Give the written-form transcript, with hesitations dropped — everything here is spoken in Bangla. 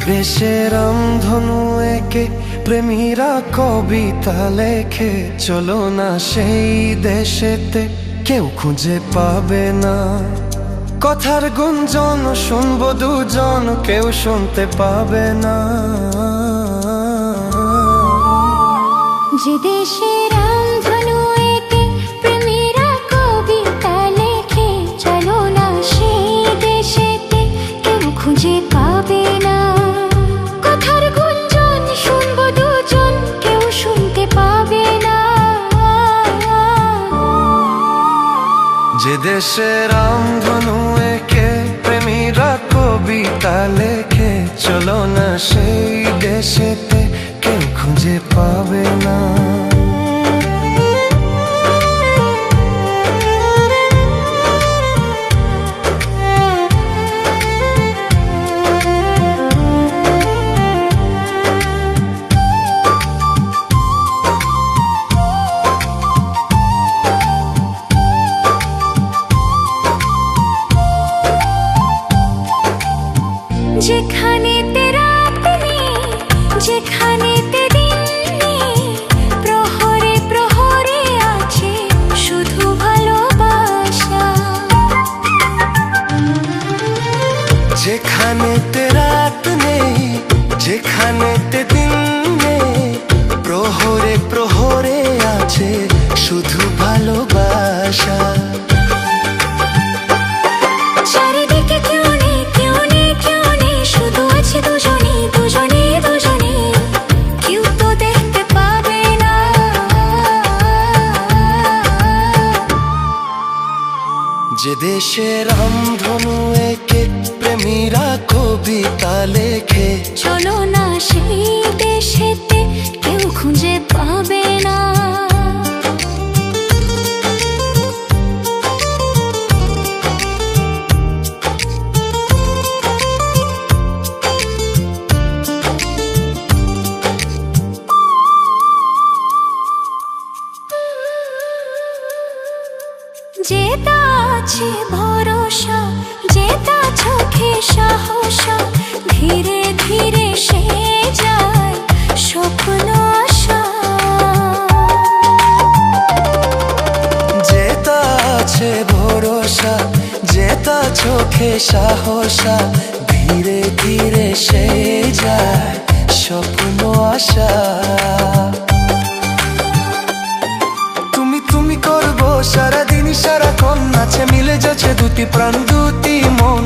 দেশের রামধনু একে প্রেমীরা কবিতা লেখে, চলো না সেই দেশেতে কেউ খুঁজে পাবে না। কথার গুঞ্জন শুনবো দুজন, কেউ শুনতে পাবে না। যে দেশের রামধনু একে প্রেমীরা কবিতা লেখে, চলো না সেই দেশেতে কেউ খুঁজে পাবে না। কথার গুঞ্জন শুনবো দুজন, কেউ শুনতে পাবে না। যে দেশের রামধনু একে প্রেমীরা কবিতা লেখে, চলো না সেই দেশেতে কেউ খুঁজে পাবে না। যেখানেতে রাত নেই, যেখানেতে দিন নেই, প্রহরে প্রহরে আছে শুধু ভালোবাসা। যেখানেতে রাত নেই, যেখানেতে দিন নেই, প্রহরে প্রহরে আছে শুধু ভালোবাসা। চারিদিকে কেউ নেই, কেউ নেই, কেউ নেই, শুধু আছে দুজনে, দুজনে, দুজনে, কেউ তো দেখতে পাবে না। যে দেশের রামধনু একে প্রেমীরা কবিতা লেখে, চলো না সেই দেশেতে কেউ খুঁজে পাবে না। যেটা আছে ভরসা, যেটা চোখে সাহস, ধীরে ধীরে সে যায় স্বপ্ন আশা। যেটা আছে ভরসা, যেটা চোখে সাহসা, ধীরে ধীরে সে যায় স্বপ্ন আশা। তুমি তুমি করবো সারাদিন সারাক্ষণ, নাচে মিলে যাচ্ছে দুটি প্রাণ দুটি মন,